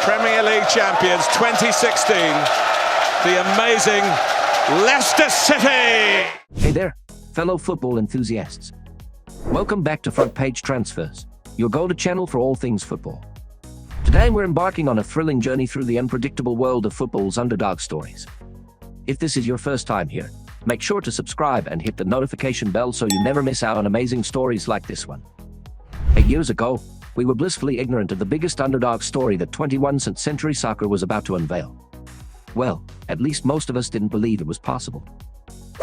Premier League champions 2016, the amazing Leicester City! Hey there, fellow football enthusiasts. Welcome back to Front Page Transfers, your go-to channel for all things football. Today we're embarking on a thrilling journey through the unpredictable world of football's underdog stories. If this is your first time here, make sure to subscribe and hit the notification bell so you never miss out on amazing stories like this one. 8 years ago, we were blissfully ignorant of the biggest underdog story that 21st century soccer was about to unveil. Well, at least most of us didn't believe it was possible.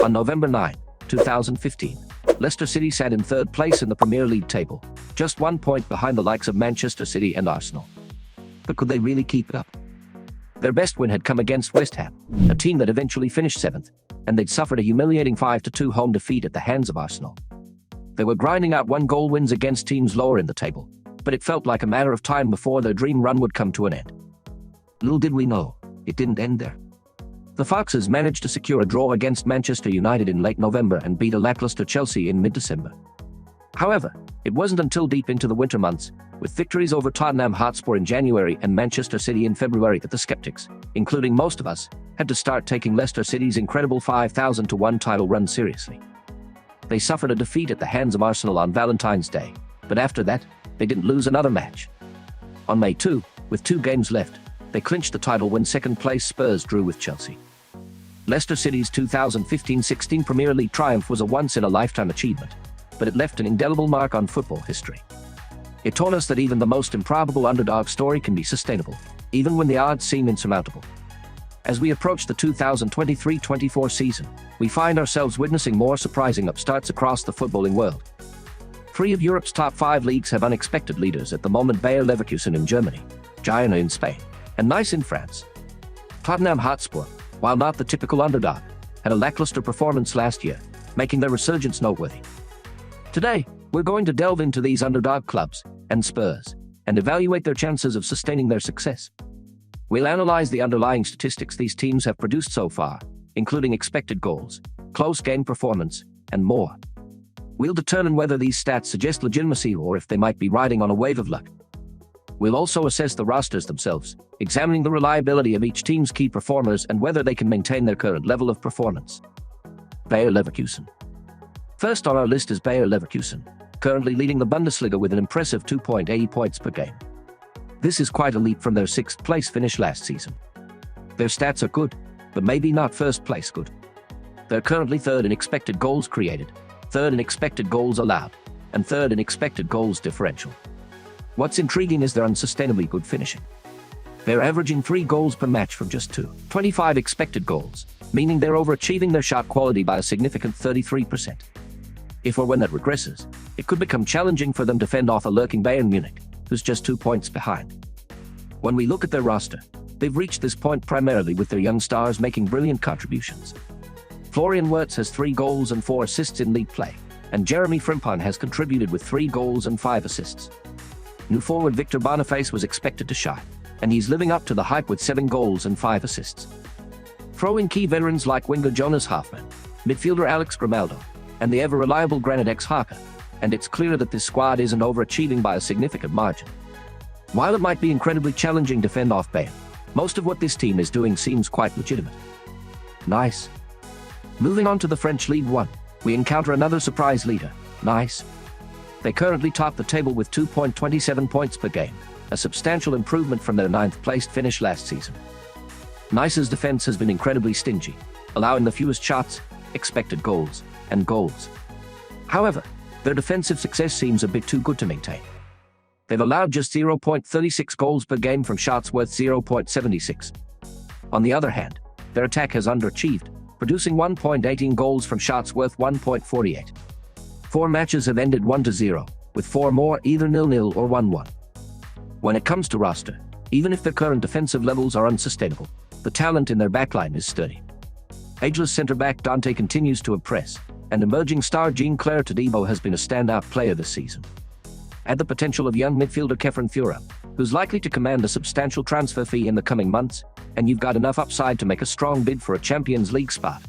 On November 9, 2015, Leicester City sat in third place in the Premier League table, just 1 point behind the likes of Manchester City and Arsenal. But could they really keep it up? Their best win had come against West Ham, a team that eventually finished 7th, and they'd suffered a humiliating 5-2 home defeat at the hands of Arsenal. They were grinding out 1-goal wins against teams lower in the table, but it felt like a matter of time before their dream run would come to an end. Little did we know, it didn't end there. The Foxes managed to secure a draw against Manchester United in late November and beat a lackluster Chelsea in mid-December. However, it wasn't until deep into the winter months, with victories over Tottenham Hotspur in January and Manchester City in February, that the skeptics, including most of us, had to start taking Leicester City's incredible 5,000-1 title run seriously. They suffered a defeat at the hands of Arsenal on Valentine's Day, but after that, they didn't lose another match. On May 2, with 2 games left, they clinched the title when second-place Spurs drew with Chelsea. Leicester City's 2015-16 Premier League triumph was a once-in-a-lifetime achievement, but it left an indelible mark on football history. It taught us that even the most improbable underdog story can be sustainable, even when the odds seem insurmountable. As we approach the 2023-24 season, we find ourselves witnessing more surprising upstarts across the footballing world. 3 of Europe's top 5 leagues have unexpected leaders at the moment: Bayer Leverkusen in Germany, Girona in Spain, and Nice in France. Tottenham Hotspur, while not the typical underdog, had a lackluster performance last year, making their resurgence noteworthy. Today, we're going to delve into these underdog clubs and Spurs and evaluate their chances of sustaining their success. We'll analyze the underlying statistics these teams have produced so far, including expected goals, close game performance, and more. We'll determine whether these stats suggest legitimacy or if they might be riding on a wave of luck. We'll also assess the rosters themselves, examining the reliability of each team's key performers and whether they can maintain their current level of performance. Bayer Leverkusen. First on our list is Bayer Leverkusen, currently leading the Bundesliga with an impressive 2.80 points per game. This is quite a leap from their 6th-place finish last season. Their stats are good, but maybe not first-place good. They're currently 3rd in expected goals created, 3rd in expected goals allowed, and 3rd in expected goals differential. What's intriguing is their unsustainably good finishing. They're averaging 3 goals per match from just 25 expected goals, meaning they're overachieving their shot quality by a significant 33%. If or when that regresses, it could become challenging for them to fend off a lurking Bayern Munich, who's just 2 points behind. When we look at their roster, they've reached this point primarily with their young stars making brilliant contributions. Florian Wirtz has 3 goals and 4 assists in league play, and Jeremy Frimpong has contributed with 3 goals and 5 assists. New forward Victor Boniface was expected to shine, and he's living up to the hype with 7 goals and 5 assists. Throw in key veterans like winger Jonas Hoffmann, midfielder Alex Grimaldo, and the ever-reliable Granit Xhaka, and it's clear that this squad isn't overachieving by a significant margin. While it might be incredibly challenging to fend off Bayern, most of what this team is doing seems quite legitimate. Nice. Moving on to the French Ligue 1, we encounter another surprise leader, Nice. They currently top the table with 2.27 points per game, a substantial improvement from their 9th-placed finish last season. Nice's defense has been incredibly stingy, allowing the fewest shots, expected goals, and goals. However, their defensive success seems a bit too good to maintain. They've allowed just 0.36 goals per game from shots worth 0.76. On the other hand, their attack has underachieved, producing 1.18 goals from shots worth 1.48. 4 matches have ended 1-0, with 4 more either 0-0 or 1-1. When it comes to roster, even if their current defensive levels are unsustainable, the talent in their backline is sturdy. Ageless centre-back Dante continues to impress, and emerging star Jean-Claire Todibo has been a standout player this season. Add the potential of young midfielder Kefren Thuram, who's likely to command a substantial transfer fee in the coming months, and you've got enough upside to make a strong bid for a Champions League spot.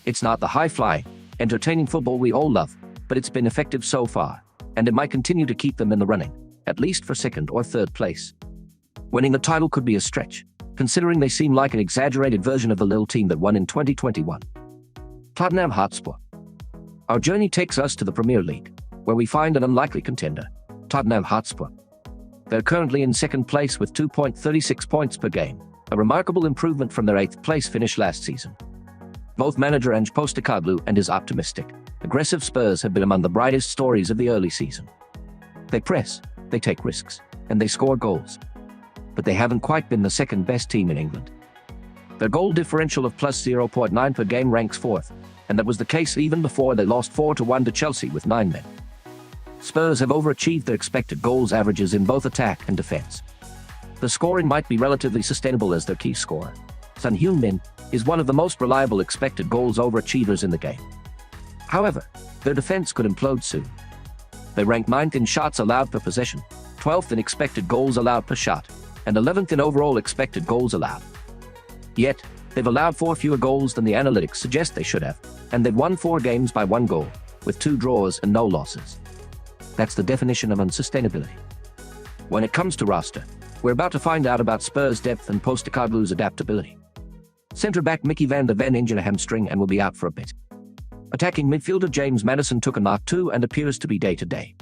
It's not the high-flying, entertaining football we all love, but it's been effective so far, and it might continue to keep them in the running, at least for 2nd or 3rd place. Winning the title could be a stretch, considering they seem like an exaggerated version of the little team that won in 2021. Tottenham Hotspur. Our journey takes us to the Premier League, where we find an unlikely contender, Tottenham Hotspur. They're currently in second place with 2.36 points per game, a remarkable improvement from their 8th place finish last season. Both manager Ange Postecoglou and his optimistic, aggressive Spurs have been among the brightest stories of the early season. They press, they take risks, and they score goals. But they haven't quite been the second best team in England. Their goal differential of plus 0.9 per game ranks 4th, and that was the case even before they lost 4-1 to Chelsea with 9 men. Spurs have overachieved their expected goals averages in both attack and defense. The scoring might be relatively sustainable as their key scorer, Son Heung-min, is one of the most reliable expected goals overachievers in the game. However, their defense could implode soon. They rank 9th in shots allowed per possession, 12th in expected goals allowed per shot, and 11th in overall expected goals allowed. Yet, they've allowed 4 fewer goals than the analytics suggest they should have, and they've won 4 games by 1 goal, with 2 draws and no losses. That's the definition of unsustainability. When it comes to roster, we're about to find out about Spurs' depth and Postecoglou's adaptability. Centre-back Mickey van de Ven injured a hamstring and will be out for a bit. Attacking midfielder James Maddison took a knock too and appears to be day-to-day.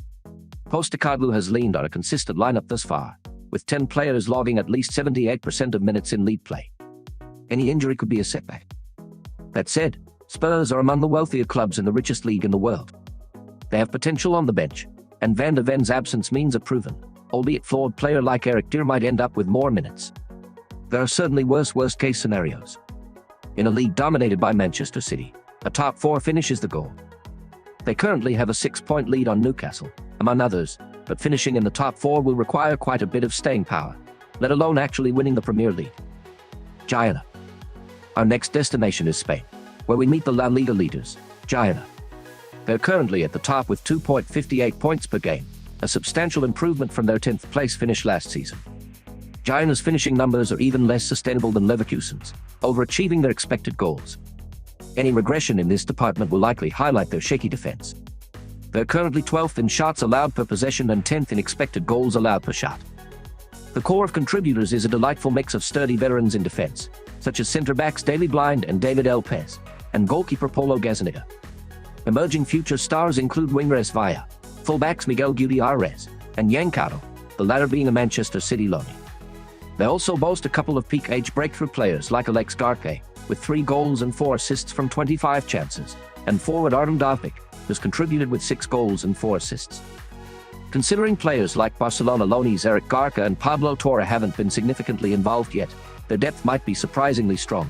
Postecoglou has leaned on a consistent lineup thus far, with 10 players logging at least 78% of minutes in league play. Any injury could be a setback. That said, Spurs are among the wealthier clubs in the richest league in the world. They have potential on the bench, and Van de Ven's absence means a proven, albeit flawed player like Eric Dier might end up with more minutes. There are certainly worst-case scenarios. In a league dominated by Manchester City, a top 4 finish is the goal. They currently have a 6-point lead on Newcastle, among others, but finishing in the top 4 will require quite a bit of staying power, let alone actually winning the Premier League. Girona. Our next destination is Spain, where we meet the La Liga leaders, Girona. They're currently at the top with 2.58 points per game, a substantial improvement from their 10th place finish last season. Girona's finishing numbers are even less sustainable than Leverkusen's, overachieving their expected goals. Any regression in this department will likely highlight their shaky defense. They're currently 12th in shots allowed per possession and 10th in expected goals allowed per shot. The core of contributors is a delightful mix of sturdy veterans in defense, such as centre-backs Daley Blind and David Lopez, and goalkeeper Paulo Gazzaniga. Emerging future stars include winger Villa, fullbacks Miguel Gutierrez, and Yankaro, the latter being a Manchester City loanee. They also boast a couple of peak-age breakthrough players like Alex Garque, with 3 goals and 4 assists from 25 chances, and forward Artem Dovbyk, who's contributed with 6 goals and 4 assists. Considering players like Barcelona loanees Eric Garca and Pablo Torre haven't been significantly involved yet, their depth might be surprisingly strong.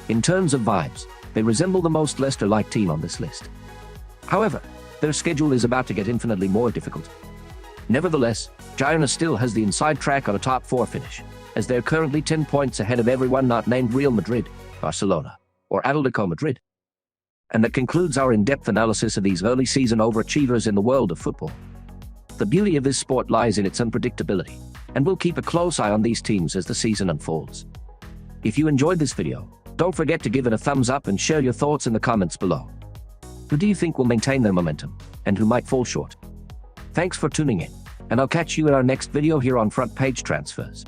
In terms of vibes, they resemble the most Leicester-like team on this list. However, their schedule is about to get infinitely more difficult. Nevertheless, Girona still has the inside track on a top 4 finish, as they're currently 10 points ahead of everyone not named Real Madrid, Barcelona, or Atletico Madrid. And that concludes our in-depth analysis of these early season overachievers in the world of football. The beauty of this sport lies in its unpredictability, and we'll keep a close eye on these teams as the season unfolds. If you enjoyed this video, don't forget to give it a thumbs up and share your thoughts in the comments below. Who do you think will maintain their momentum, and who might fall short? Thanks for tuning in, and I'll catch you in our next video here on Front Page Transfers.